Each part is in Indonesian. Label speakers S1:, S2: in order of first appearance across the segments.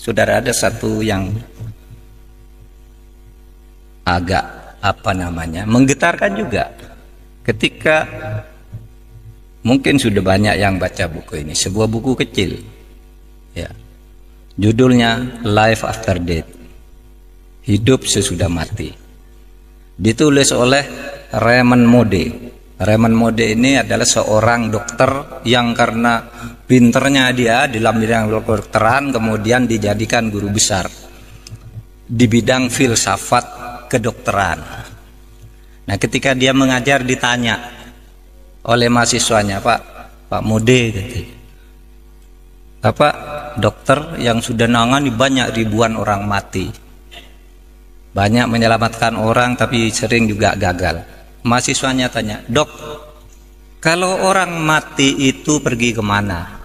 S1: Saudara, ada satu yang agak menggetarkan juga ketika mungkin sudah banyak yang baca buku ini. Sebuah buku kecil ya, judulnya Life After Death, hidup sesudah mati, ditulis oleh Raymond Moody. Raymond Moody ini adalah seorang dokter yang karena pinternya dia di dalam bidang kedokteran kemudian dijadikan guru besar di bidang filsafat kedokteran. Nah, ketika dia mengajar ditanya oleh mahasiswanya, Pak Moody, Bapak dokter yang sudah nangani banyak ribuan orang mati, banyak menyelamatkan orang tapi sering juga gagal. Mahasiswanya tanya, Dok, kalau orang mati itu pergi kemana?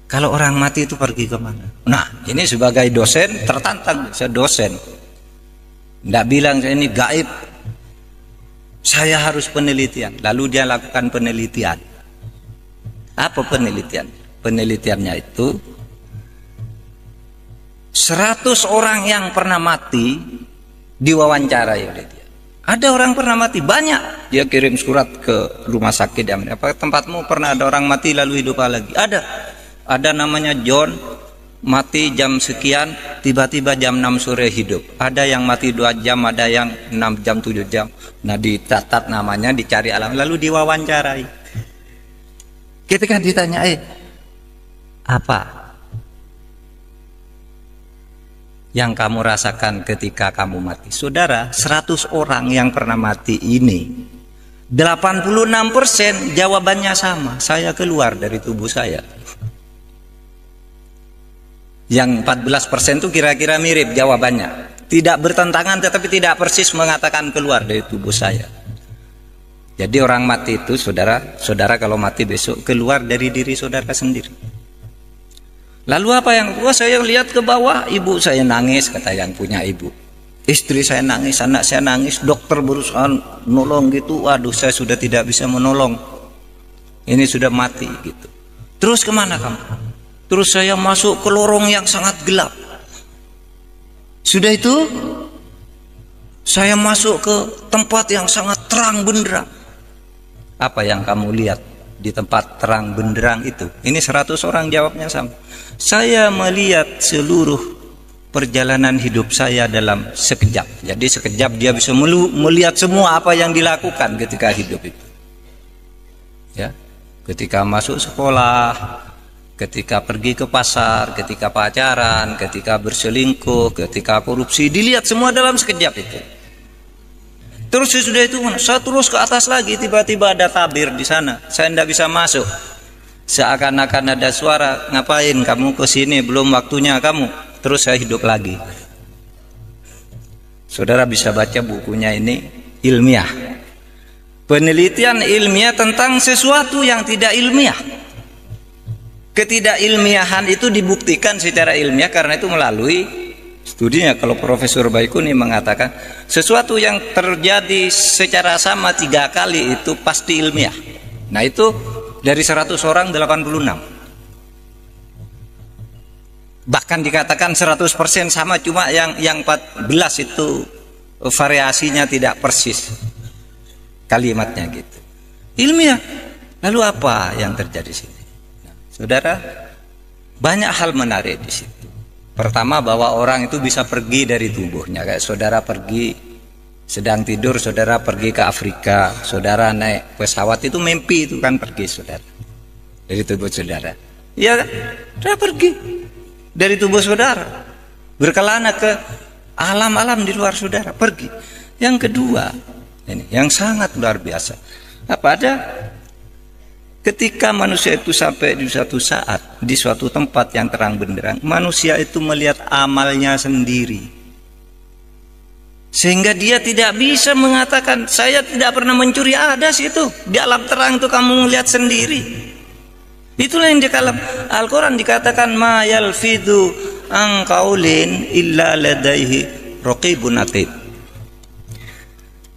S1: Kalau orang mati itu pergi kemana? Nah, ini sebagai dosen tertantang, saya dosen. Tidak bilang saya ini gaib, saya harus penelitian. Lalu dia lakukan penelitian. Apa penelitian? Penelitiannya itu 100 orang yang pernah mati diwawancarai oleh dia. Ada orang pernah mati banyak, dia kirim surat ke rumah sakit. Apa tempatmu pernah ada orang mati lalu hidup lagi? Ada namanya John, mati jam sekian, tiba-tiba jam 6 sore hidup. Ada yang mati 2 jam, ada yang 6 jam, 7 jam. Nah, dicatat namanya, dicari alam, lalu diwawancarai. Ketika ditanya, apa yang kamu rasakan ketika kamu mati? Saudara, 100 orang yang pernah mati ini 86% jawabannya sama, saya keluar dari tubuh saya. Yang 14% itu kira-kira mirip jawabannya, tidak bertentangan tetapi tidak persis mengatakan keluar dari tubuh saya. Jadi orang mati itu, saudara kalau mati besok keluar dari diri saudara sendiri. Lalu apa yang saya lihat ke bawah, ibu saya nangis, kata yang punya ibu. Istri saya nangis, anak saya nangis, dokter berusaha nolong gitu. Waduh, saya sudah tidak bisa menolong. Ini sudah mati gitu. Terus kemana kamu? Terus saya masuk ke lorong yang sangat gelap. Sudah itu saya masuk ke tempat yang sangat terang benderang. Apa yang kamu lihat di tempat terang benderang itu? Ini 100 orang jawabnya sama. Saya melihat seluruh perjalanan hidup saya dalam sekejap. Jadi sekejap dia bisa melihat semua apa yang dilakukan ketika hidup itu. Ya, ketika masuk sekolah, ketika pergi ke pasar, ketika pacaran, ketika berselingkuh, ketika korupsi, dilihat semua dalam sekejap itu. Terus sesudah itu saya terus ke atas lagi, tiba-tiba ada tabir di sana. Saya tidak bisa masuk. Seakan-akan ada suara, ngapain kamu ke sini, belum waktunya kamu. Terus saya hidup lagi. Saudara bisa baca bukunya, ini ilmiah. Penelitian ilmiah tentang sesuatu yang tidak ilmiah. Ketidakilmiahan itu dibuktikan secara ilmiah karena itu melalui studinya. Kalau Profesor Baikuni mengatakan sesuatu yang terjadi secara sama 3 kali itu pasti ilmiah. Nah, itu dari 100 orang 86. Bahkan dikatakan 100% sama, cuma yang 14 itu variasinya tidak persis kalimatnya gitu. Ilmiah. Lalu apa yang terjadi di sini? Nah, saudara, banyak hal menarik di situ. Pertama, bahwa orang itu bisa pergi dari tubuhnya. Kayak saudara pergi sedang tidur, saudara pergi ke Afrika, saudara naik pesawat, itu mimpi, itu kan pergi saudara dari tubuh saudara. Iya kan? Saudara pergi dari tubuh saudara, berkelana ke alam-alam di luar saudara, pergi. Yang kedua, ini yang sangat luar biasa. Apa ada? Ketika manusia itu sampai di suatu saat, di suatu tempat yang terang benderang, manusia itu melihat amalnya sendiri. Sehingga dia tidak bisa mengatakan, saya tidak pernah mencuri. Ada situ, di alam terang itu kamu melihat sendiri. Itulah yang di dalam Al-Quran dikatakan, ma yalfidu an qaulin illa ladaihi raqibun atid.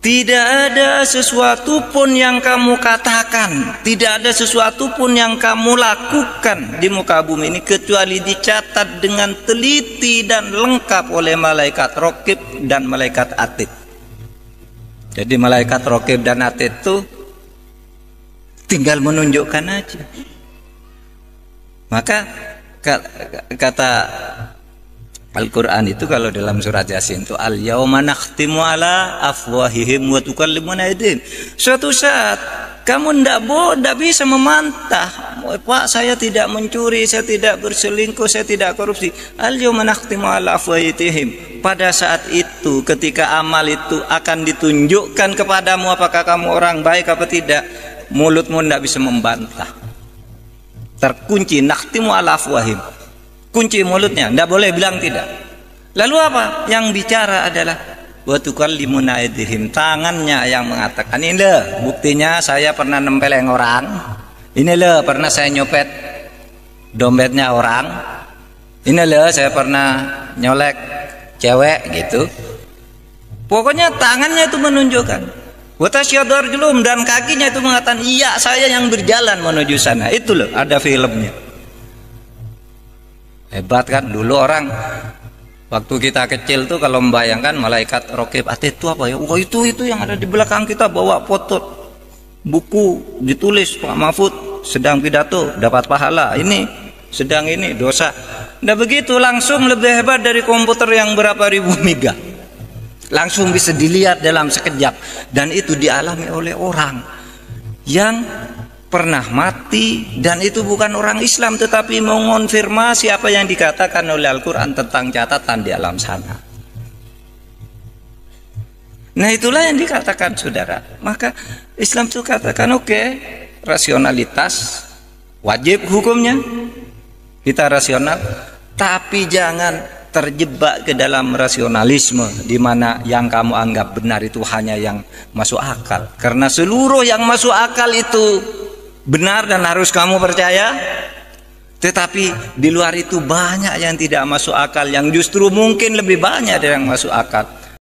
S1: Tidak ada sesuatu pun yang kamu katakan, tidak ada sesuatu pun yang kamu lakukan di muka bumi ini kecuali dicatat dengan teliti dan lengkap oleh malaikat Raqib dan malaikat Atid. Jadi malaikat Raqib dan Atid itu tinggal menunjukkan aja. Maka kata Al-Quran itu kalau dalam surat Yasin itu al-yauma nakhtimu ala afwahihim wa tukallimuna aydihim. Suatu saat kamu tidak bisa memantah, Pak, saya tidak mencuri, saya tidak berselingkuh, saya tidak korupsi. Al-yauma nakhtimu ala afwahihim. Pada saat itu ketika amal itu akan ditunjukkan kepadamu apakah kamu orang baik apa tidak, mulutmu tidak bisa membantah. Terkunci, nakhtimu ala afwahihim. Kunci mulutnya, tidak boleh bilang tidak. Lalu apa? Yang bicara adalah wa tukallimuna aydihim, tangannya yang mengatakan, ini loh buktinya saya pernah nempeleng orang, ini loh pernah saya nyopet dompetnya orang, ini loh saya pernah nyolek cewek gitu. Pokoknya tangannya itu menunjukkan. Wa tasyhadu arjuluhum, dan kakinya itu mengatakan iya saya yang berjalan menuju sana. Itu loh ada filmnya. Hebat kan dulu orang waktu kita kecil tuh kalau membayangkan malaikat Raqib Atid itu apa ya? Wah itu yang ada di belakang kita bawa foto buku ditulis Pak Mahfud sedang pidato dapat pahala, ini sedang ini dosa. Nah begitu langsung lebih hebat dari komputer yang berapa ribu mega. Langsung bisa dilihat dalam sekejap, dan itu dialami oleh orang yang pernah mati, dan itu bukan orang Islam tetapi mengonfirmasi apa yang dikatakan oleh Al-Quran tentang catatan di alam sana. Nah itulah yang dikatakan saudara. Maka Islam itu katakan oke, rasionalitas wajib hukumnya, kita rasional, tapi jangan terjebak ke dalam rasionalisme di mana yang kamu anggap benar itu hanya yang masuk akal. Karena seluruh yang masuk akal itu benar dan harus kamu percaya, tetapi di luar itu banyak yang tidak masuk akal, yang justru mungkin lebih banyak dari yang masuk akal.